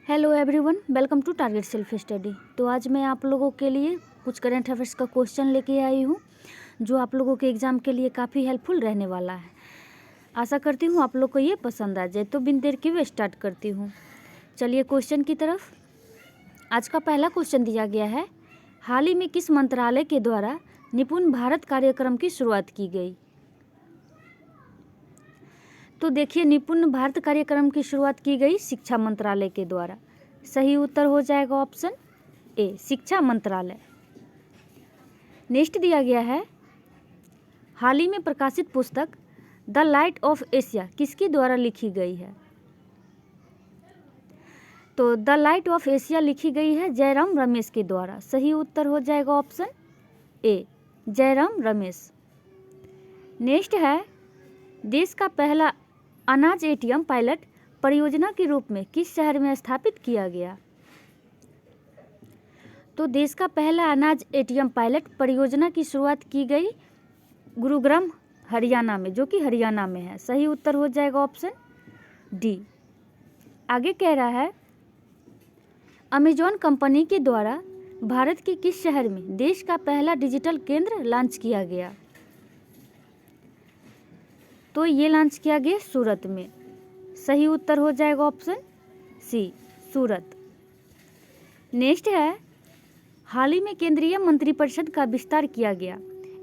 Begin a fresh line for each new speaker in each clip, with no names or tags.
Hello everyone, welcome to target self study. तो आज मैं आप लोगों के लिए कुछ करंट अफेयर्स का क्वेश्चन लेके आई हूँ जो आप लोगों के एग्ज़ाम के लिए काफ़ी हेल्पफुल रहने वाला है। आशा करती हूँ आप लोग को ये पसंद आ जाए। तो बिन देर के हुए स्टार्ट करती हूँ। चलिए क्वेश्चन की तरफ। आज का पहला क्वेश्चन दिया गया है, हाल ही में किस मंत्रालय के द्वारा निपुण भारत कार्यक्रम की शुरुआत की गई? तो देखिए, निपुण भारत कार्यक्रम की शुरुआत की गई शिक्षा मंत्रालय के द्वारा। सही उत्तर हो जाएगा ऑप्शन ए, शिक्षा मंत्रालय। नेक्स्ट दिया गया है, हाल ही में प्रकाशित पुस्तक द लाइट ऑफ एशिया किसके द्वारा लिखी गई है? तो द लाइट ऑफ एशिया लिखी गई है जयराम रमेश के द्वारा। सही उत्तर हो जाएगा ऑप्शन ए, जयराम रमेश। नेक्स्ट है, देश का पहला अनाज एटीएम पायलट परियोजना के रूप में किस शहर में स्थापित किया गया? तो देश का पहला अनाज एटीएम पायलट परियोजना की शुरुआत की गई गुरुग्राम हरियाणा में, जो कि हरियाणा में है। सही उत्तर हो जाएगा ऑप्शन डी। आगे कह रहा है, अमेजॉन कंपनी के द्वारा भारत के किस शहर में देश का पहला डिजिटल केंद्र लॉन्च किया गया? तो ये लॉन्च किया गया सूरत में। सही उत्तर हो जाएगा ऑप्शन सी, सूरत। नेक्स्ट है, हाल ही में केंद्रीय मंत्रिपरिषद का विस्तार किया गया,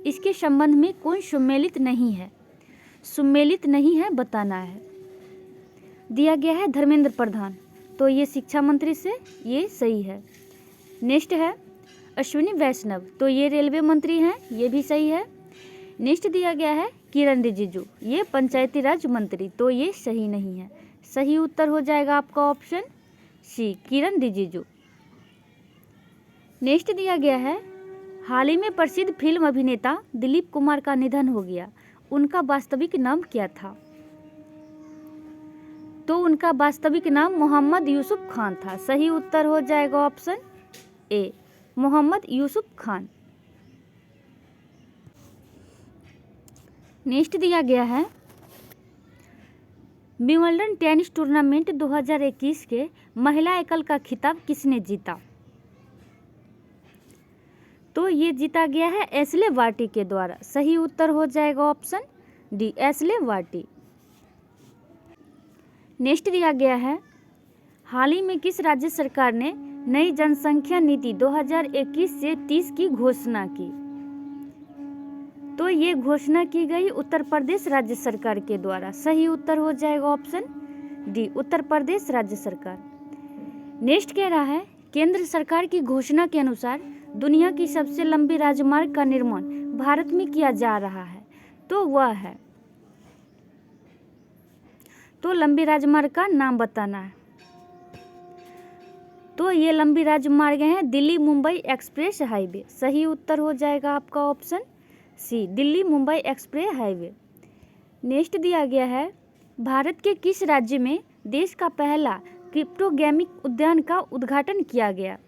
इसके संबंध में कौन सम्मिलित नहीं है? सम्मिलित नहीं है बताना है। दिया गया है धर्मेंद्र प्रधान। तो ये शिक्षा मंत्री से ये सही है। नेक्स्ट है, अश्विनी वैष्णव। तो ये रेलवे मंत्री हैं, ये भी सही है। नेक्स्ट दिया गया है किरण रिजिजू, ये पंचायती राज मंत्री। तो ये सही नहीं है। सही उत्तर हो जाएगा आपका ऑप्शन सी, किरण रिजिजू। नेक्स्ट दिया गया है, हाल ही में प्रसिद्ध फिल्म अभिनेता दिलीप कुमार का निधन हो गया, उनका वास्तविक नाम क्या था? तो उनका वास्तविक नाम मोहम्मद यूसुफ खान था। सही उत्तर हो जाएगा option A, Mohammad Yusuf Khan. Next दिया गया है, विंबलडन टेनिस टूर्नामेंट 2021 के महिला एकल का खिताब किसने जीता? तो ये जीता गया है एशले बार्टी के द्वारा। सही उत्तर हो जाएगा option D, Ashleigh Barty. Next दिया गया है, हाल ही में किस राज्य सरकार ने नई जनसंख्या नीति 2021 से 30 की घोषणा की? तो ये घोषणा की गई उत्तर प्रदेश राज्य सरकार के द्वारा। सही उत्तर हो जाएगा ऑप्शन डी, उत्तर प्रदेश राज्य सरकार। नेक्स्ट कह रहा है, केंद्र सरकार की घोषणा के अनुसार दुनिया की सबसे लंबी राजमार्ग का निर्माण भारत में किया जा रहा है। तो वह है, तो लंबी राजमार्ग का नाम बताना है। तो ये लंबी राजमार्ग है दिल्ली मुंबई एक्सप्रेस हाईवे। सही उत्तर हो जाएगा आपका option C, Delhi Mumbai express highway. Next दिया गया है, भारत के किस राज्य में देश का पहला क्रिप्टोगेमिक उद्यान का उद्घाटन किया गया?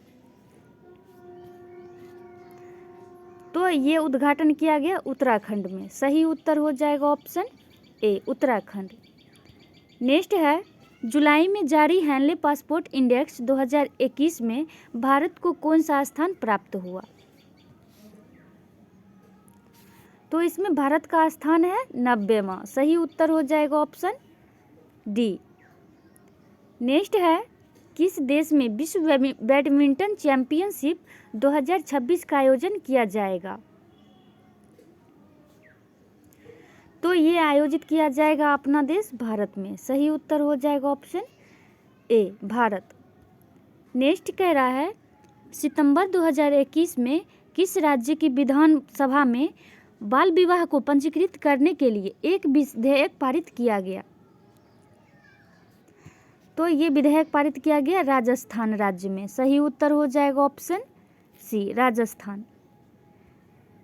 तो ये उद्घाटन किया गया उत्तराखंड में। सही उत्तर हो जाएगा ऑप्शन ए, उत्तराखंड। नेक्स्ट है, जुलाई में जारी हेनले पासपोर्ट इंडेक्स 2021 में भारत को कौन सा स्थान प्राप्त हुआ? तो इसमें भारत का स्थान है 90वां। सही उत्तर हो जाएगा ऑप्शन डी। नेक्स्ट है, किस देश में विश्व बैडमिंटन चैंपियनशिप 2026 का आयोजन किया जाएगा? तो ये आयोजित किया जाएगा अपना देश भारत में। सही उत्तर हो जाएगा ऑप्शन ए, भारत। नेक्स्ट कह रहा है, सितंबर 2021 में किस राज्य की विधानसभा में बाल विवाह को पंजीकृत करने के लिए एक विधेयक पारित किया गया? तो ये विधेयक पारित किया गया राजस्थान राज्य में। सही उत्तर हो जाएगा ऑप्शन सी, राजस्थान।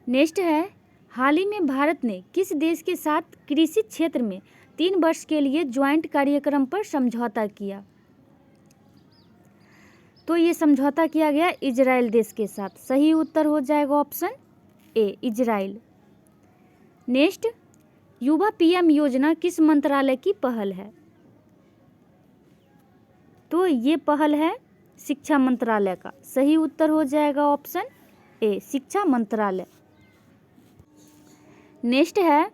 नेक्स्ट है, हाल ही में भारत ने किस देश के साथ कृषि क्षेत्र में 3 वर्ष के लिए ज्वाइंट कार्यक्रम पर समझौता किया? तो ये समझौता किया गया इजराइल देश के साथ। सही उत्तर हो जाएगा ऑप्शन ए, इजराइल। नेक्स्ट, युवा पीएम योजना किस मंत्रालय की पहल है? तो ये पहल है शिक्षा मंत्रालय का। सही उत्तर हो जाएगा ऑप्शन ए, शिक्षा मंत्रालय। नेक्स्ट है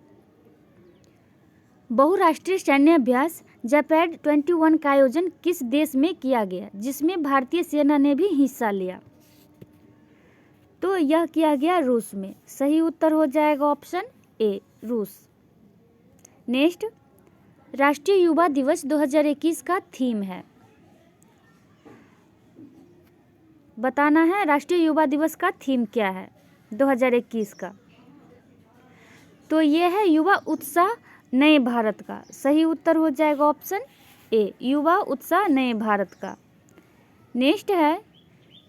बहुराष्ट्रीय सैन्य अभ्यास जैपैड 21 का आयोजन किस देश में किया गया जिसमें भारतीय सेना ने भी हिस्सा लिया? तो यह किया गया रूस में। सही उत्तर हो जाएगा ऑप्शन ए, रूस। नेक्स्ट, राष्ट्रीय युवा दिवस 2021 का थीम है, बताना है राष्ट्रीय युवा दिवस का थीम क्या है 2021 का। तो ये है युवा उत्साह नए भारत का। सही उत्तर हो जाएगा ऑप्शन ए, युवा उत्साह नए भारत का। नेक्स्ट है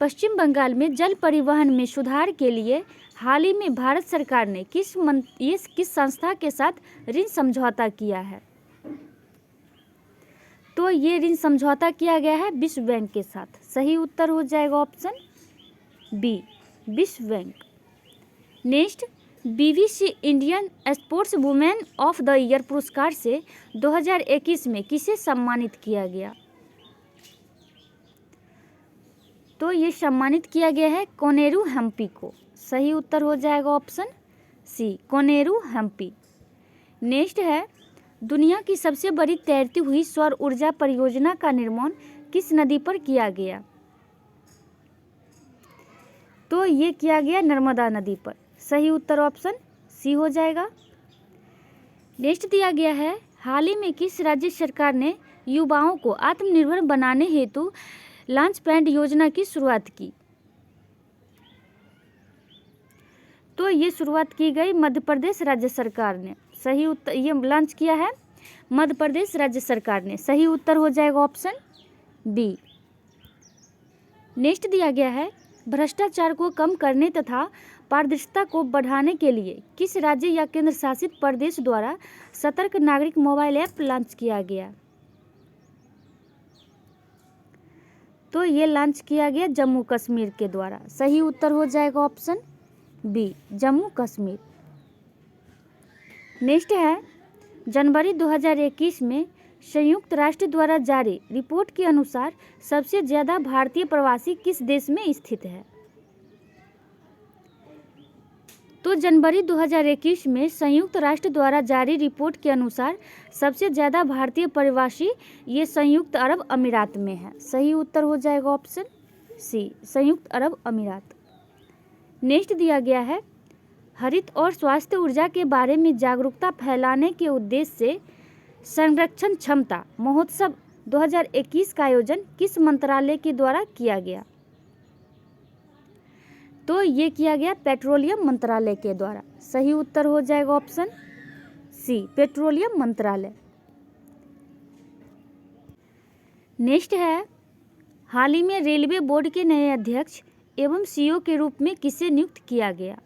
पश्चिम बंगाल में जल परिवहन में सुधार के लिए हाल ही में भारत सरकार ने किस संस्था के साथ ऋण समझौता किया है? तो ये ऋण समझौता किया गया है विश्व बैंक के साथ। सही उत्तर हो जाएगा ऑप्शन बी, विश्व bank. Next, BBC Indian sports women of the year पुरस्कार से 2021 में किसे सम्मानित किया गया? तो ये सम्मानित किया गया है कोनेरू हम्पी को। सही उत्तर हो जाएगा option C, Koneru Humpy. Next है दुनिया की सबसे बड़ी तैरती हुई सौर ऊर्जा परियोजना का निर्माण किस नदी पर किया गया? तो ये किया गया नर्मदा नदी पर। सही उत्तर ऑप्शन सी हो जाएगा। नेक्स्ट दिया गया है हाल ही में किस राज्य सरकार ने युवाओं को आत्मनिर्भर बनाने हेतु लॉन्च पैड योजना की शुरुआत की? तो ये शुरुआत की गई मध्य प्रदेश राज्य सरकार ने। सही उत्तर, ये लॉन्च किया है मध्य प्रदेश राज्य सरकार ने। सही उत्तर हो जाएगा ऑप्शन बी। नेक्स्ट दिया गया है भ्रष्टाचार को कम करने तथा पारदर्शिता को बढ़ाने के लिए किस राज्य या केंद्र शासित प्रदेश द्वारा सतर्क नागरिक मोबाइल ऐप लॉन्च किया गया? तो ये लॉन्च किया गया जम्मू कश्मीर के द्वारा। सही उत्तर हो जाएगा option B, Jammu Kashmir. Next है जनवरी 2021 में संयुक्त राष्ट्र द्वारा जारी रिपोर्ट के अनुसार सबसे ज़्यादा भारतीय प्रवासी किस देश में स्थित है? तो जनवरी 2021 में संयुक्त राष्ट्र द्वारा जारी रिपोर्ट के अनुसार सबसे ज़्यादा भारतीय प्रवासी ये संयुक्त अरब अमीरात में है। सही उत्तर हो जाएगा ऑप्शन सी, संयुक्त अरब अमीरात। नेक्स्ट दिया गया है हरित और स्वास्थ्य ऊर्जा के बारे में जागरूकता फैलाने के उद्देश्य से संरक्षण क्षमता महोत्सव 2021 का आयोजन किस मंत्रालय के द्वारा किया गया? तो ये किया गया पेट्रोलियम मंत्रालय के द्वारा। सही उत्तर हो जाएगा ऑप्शन सी, पेट्रोलियम मंत्रालय। नेक्स्ट है हाल ही में रेलवे बोर्ड के नए अध्यक्ष एवं CEO के रूप में किसे नियुक्त किया गया?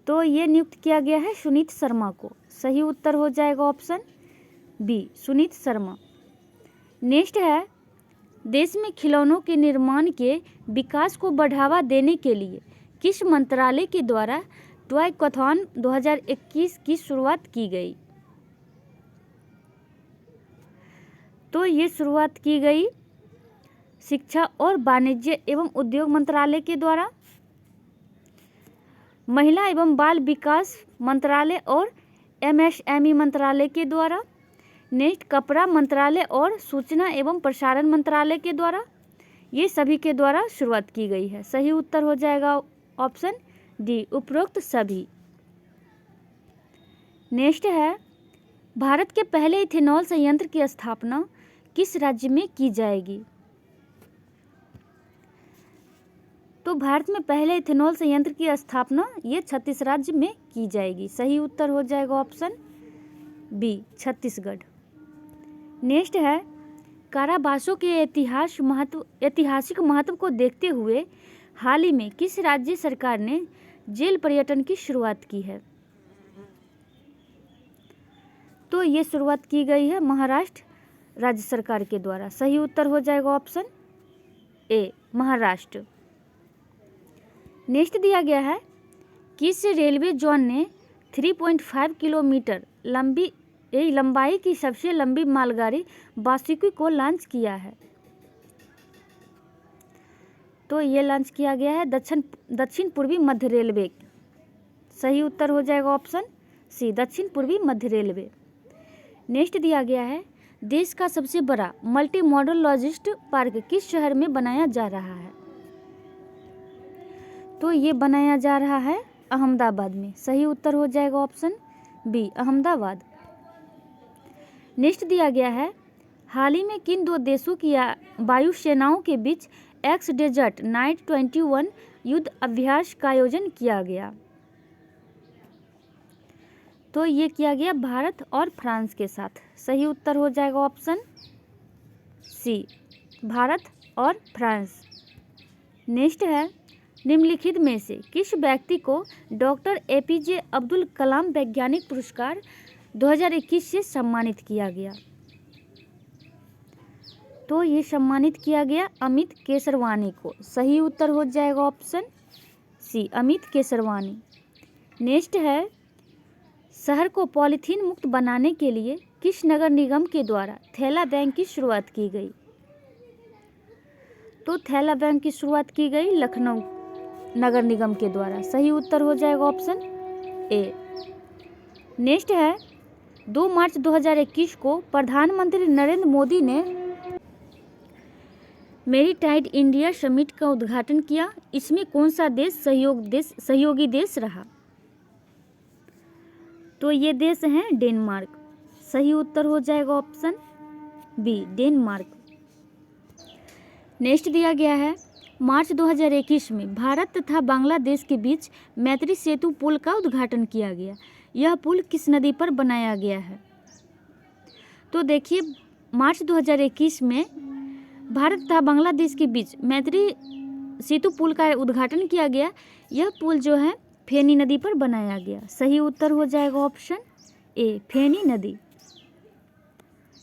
तो ये नियुक्त किया गया है सुनीत शर्मा को। सही उत्तर हो जाएगा option B, Suneet Sharma. Next है देश में खिलौनों के निर्माण के विकास को बढ़ावा देने के लिए किस मंत्रालय के द्वारा टॉयकथॉन 2021 की शुरुआत की गई? तो ये शुरुआत की गई शिक्षा और वाणिज्य एवं उद्योग मंत्रालय के द्वारा, महिला एवं बाल विकास मंत्रालय और MSME मंत्रालय के द्वारा। नेक्स्ट कपड़ा मंत्रालय और सूचना एवं प्रसारण मंत्रालय के द्वारा। ये सभी के द्वारा शुरुआत की गई है। सही उत्तर हो जाएगा ऑप्शन डी, उपरोक्त सभी। नेक्स्ट है भारत के पहले इथेनॉल संयंत्र की स्थापना किस राज्य में की जाएगी? तो भारत में पहले इथेनॉल संयंत्र की स्थापना ये 36 राज्य में की जाएगी। सही उत्तर हो जाएगा ऑप्शन बी, छत्तीसगढ़। नेक्स्ट है कारावासों के ऐतिहासिक महत्व को देखते हुए हाल ही में किस राज्य सरकार ने जेल पर्यटन की शुरुआत की है? तो ये शुरुआत की गई है महाराष्ट्र राज्य सरकार के द्वारा। सही उत्तर हो जाएगा ऑप्शन ए, महाराष्ट्र। नेक्स्ट दिया गया है किस रेलवे जोन ने 3.5 किलोमीटर लंबी लंबाई की सबसे लंबी मालगाड़ी वासुकी को लॉन्च किया है? तो ये लॉन्च किया गया है दक्षिण पूर्वी मध्य रेलवे। सही उत्तर हो जाएगा ऑप्शन सी, दक्षिण पूर्वी मध्य रेलवे। नेक्स्ट दिया गया है, देश का सबसे बड़ा मल्टी मॉडल लॉजिस्टिक पार्क किस शहर में बनाया जा रहा है? तो ये बनाया जा रहा है अहमदाबाद में। सही उत्तर हो जाएगा ऑप्शन बी, अहमदाबाद। नेक्स्ट दिया गया है, हाल ही में किन दो देशों की वायु सेनाओं के बीच एक्स डेजर्ट नाइट 21 युद्ध अभ्यास का आयोजन किया गया? तो ये किया गया भारत और फ्रांस के साथ। सही उत्तर हो जाएगा ऑप्शन सी, भारत और फ्रांस। नेक्स्ट है, निम्नलिखित में से किस व्यक्ति को डॉक्टर एपीजे अब्दुल कलाम वैज्ञानिक पुरस्कार 2021 से सम्मानित किया गया? तो ये सम्मानित किया गया अमित केसरवानी को। सही उत्तर हो जाएगा option C, Amit Kesarwani. Next है, शहर को पॉलीथीन मुक्त बनाने के लिए किस नगर निगम के द्वारा थैला बैंक की शुरुआत की गई? तो थैला बैंक की शुरुआत की गई लखनऊ नगर निगम के द्वारा। सही उत्तर हो जाएगा ऑप्शन ए। नेक्स्ट है, 2 मार्च 2021 को प्रधानमंत्री नरेंद्र मोदी ने मैरीटाइम इंडिया समिट का उद्घाटन किया। इसमें कौन सा देश सहयोगी देश रहा? तो ये देश हैं डेनमार्क। सही उत्तर हो जाएगा ऑप्शन बी, डेनमार्क। नेक्स्ट दिया गया है, मार्च 2021 में भारत तथा बांग्लादेश के बीच मैत्री सेतु पुल का उद्घाटन किया गया। यह पुल किस नदी पर बनाया गया है? तो देखिए, मार्च 2021 में भारत तथा बांग्लादेश के बीच मैत्री सेतु पुल का उद्घाटन किया गया। यह पुल जो है फेनी नदी पर बनाया गया। सही उत्तर हो जाएगा ऑप्शन ए, फेनी नदी।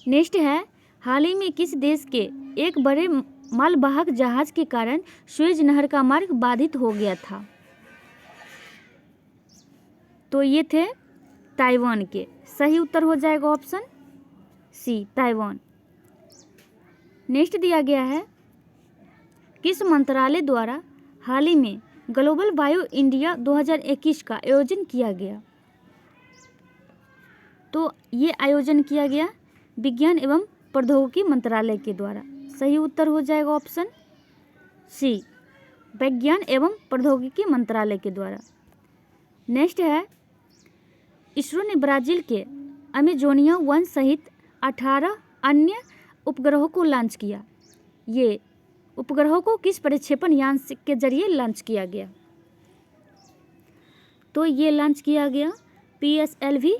नेक्स्ट है, हाल ही में किस देश के एक बड़े मालवाहक जहाज के कारण सुएज नहर का मार्ग बाधित हो गया था? तो ये थे ताइवान के। सही उत्तर हो जाएगा ऑप्शन सी, ताइवान। नेक्स्ट दिया गया है, किस मंत्रालय द्वारा हाल ही में ग्लोबल बायो इंडिया 2021 का आयोजन किया गया? तो ये आयोजन किया गया विज्ञान एवं प्रौद्योगिकी मंत्रालय के द्वारा। सही उत्तर हो जाएगा ऑप्शन सी, विज्ञान एवं प्रौद्योगिकी मंत्रालय के द्वारा। नेक्स्ट है, इसरो ने ब्राजील के अमेजोनिया 1 सहित 18 अन्य उपग्रहों को लॉन्च किया। ये उपग्रहों को किस प्रक्षेपण यान के जरिए लॉन्च किया गया? तो ये लॉन्च किया गया PSLV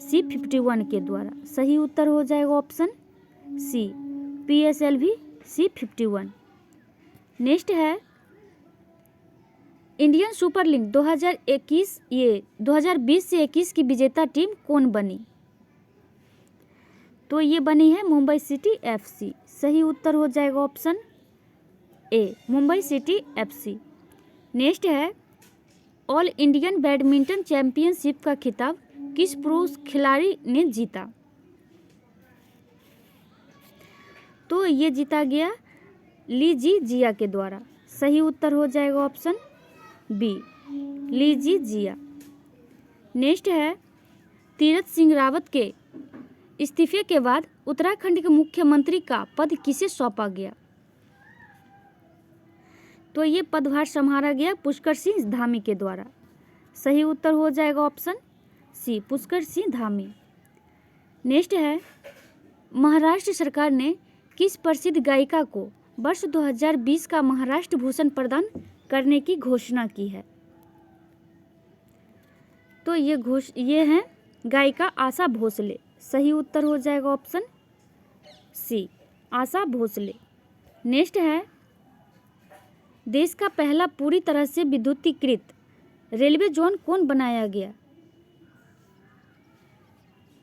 C51 के द्वारा। सही उत्तर हो जाएगा option C, PSLV C51। Next है, इंडियन सुपर लीग 2020 से 21 की विजेता टीम कौन बनी? तो ये बनी है मुंबई सिटी FC। सही उत्तर हो जाएगा ऑप्शन ए, मुंबई सिटी FC। नेक्स्ट है, ऑल इंडियन बैडमिंटन चैंपियनशिप का खिताब किस पुरुष खिलाड़ी ने जीता? तो ये जीता गया ली जी जिया के द्वारा। सही उत्तर हो जाएगा ऑप्शन बी, ली जी जिया। नेक्स्ट है, तीरथ सिंह रावत के इस्तीफे के बाद उत्तराखंड के मुख्यमंत्री का पद किसे सौंपा गया? तो ये पदभार संभाला गया पुष्कर सिंह धामी के द्वारा। सही उत्तर हो जाएगा option C, Pushkar Singh Dhami. Next है, महाराष्ट्र सरकार ने किस प्रसिद्ध गायिका को वर्ष 2020 का महाराष्ट्र भूषण प्रदान करने की घोषणा की है? तो ये हैं गायिका आशा भोसले। सही उत्तर हो जाएगा ऑप्शन सी, आशा भोसले। नेक्स्ट है, देश का पहला पूरी तरह से विद्युतीकृत रेलवे जोन कौन बनाया गया?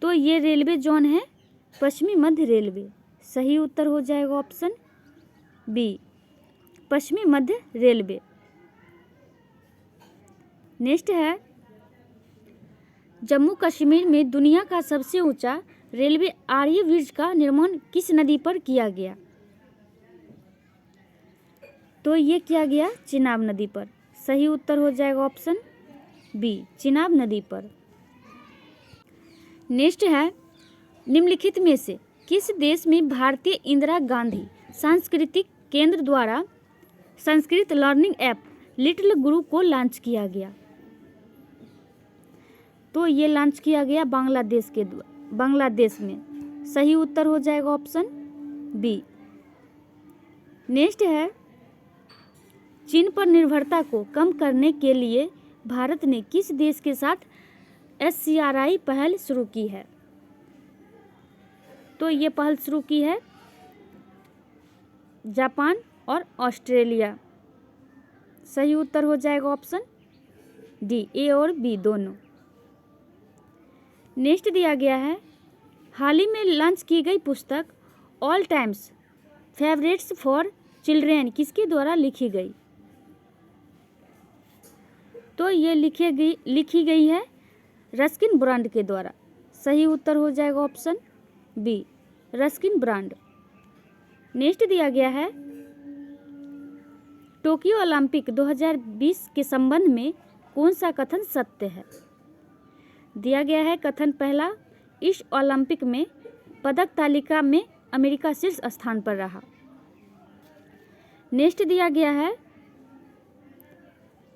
तो ये रेलवे जोन है पश्चिमी मध्य रेलवे। सही उत्तर हो जाएगा ऑप्शन बी, पश्चिमी मध्य रेलवे। नेक्स्ट है, जम्मू कश्मीर में दुनिया का सबसे ऊंचा रेलवे आर्य ब्रिज का निर्माण किस नदी पर किया गया? तो ये किया गया चिनाब नदी पर। सही उत्तर हो जाएगा ऑप्शन बी, चिनाब नदी पर। नेक्स्ट है, निम्नलिखित में से किस देश में भारतीय इंदिरा गांधी सांस्कृतिक केंद्र द्वारा संस्कृत लर्निंग ऐप लिटिल गुरु को लॉन्च किया गया? तो ये लॉन्च किया गया बांग्लादेश में। सही उत्तर हो जाएगा ऑप्शन बी। नेक्स्ट है, चीन पर निर्भरता को कम करने के लिए भारत ने किस देश के साथ SCRI पहल शुरू की है? तो ये पहल शुरू की है जापान और ऑस्ट्रेलिया। सही उत्तर हो जाएगा ऑप्शन डी, ए और बी दोनों। नेक्स्ट दिया गया है, हाल ही में लॉन्च की गई पुस्तक all times favourites for children किसके द्वारा लिखी गई? तो ये लिखी गई है रस्किन ब्रांड के द्वारा। सही उत्तर हो जाएगा option B, Ruskin Bond. Next दिया गया है, टोक्यो ओलंपिक 2020 के संबंध में कौन सा कथन सत्य है? दिया गया है कथन पहला, इस ओलंपिक में पदक तालिका में अमेरिका शीर्ष स्थान पर रहा। नेक्स्ट दिया गया है,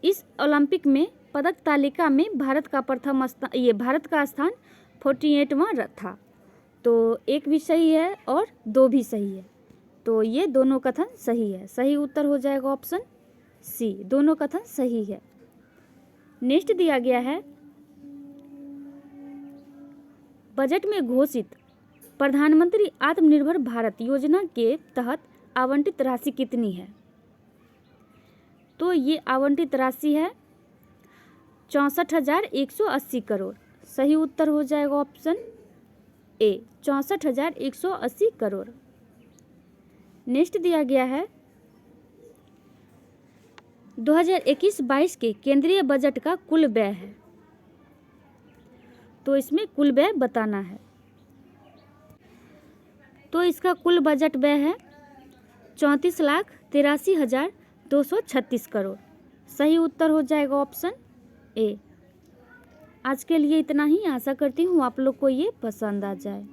इस ओलंपिक में पदक तालिका में भारत का स्थान 48वां था। तो एक भी सही है और दो भी सही है, तो ये दोनों कथन सही है। सही उत्तर हो जाएगा ऑप्शन सी, दोनों कथन सही है। नेक्स्ट दिया गया है, बजट में घोषित प्रधानमंत्री आत्मनिर्भर भारत योजना के तहत आवंटित राशि कितनी है? तो ये आवंटित राशि है 64,180 करोड़। सही उत्तर हो जाएगा ऑप्शन ए, 64,180 करोड़। नेक्स्ट दिया गया है, 2021-22 के केंद्रीय बजट का कुल व्यय है। तो इसमें कुल व्यय बताना है। तो इसका कुल बजट व्यय है 34,83,236 करोड़। सही उत्तर हो जाएगा ऑप्शन ए। आज के लिए इतना ही। आशा करती हूँ आप लोग को ये पसंद आ जाए।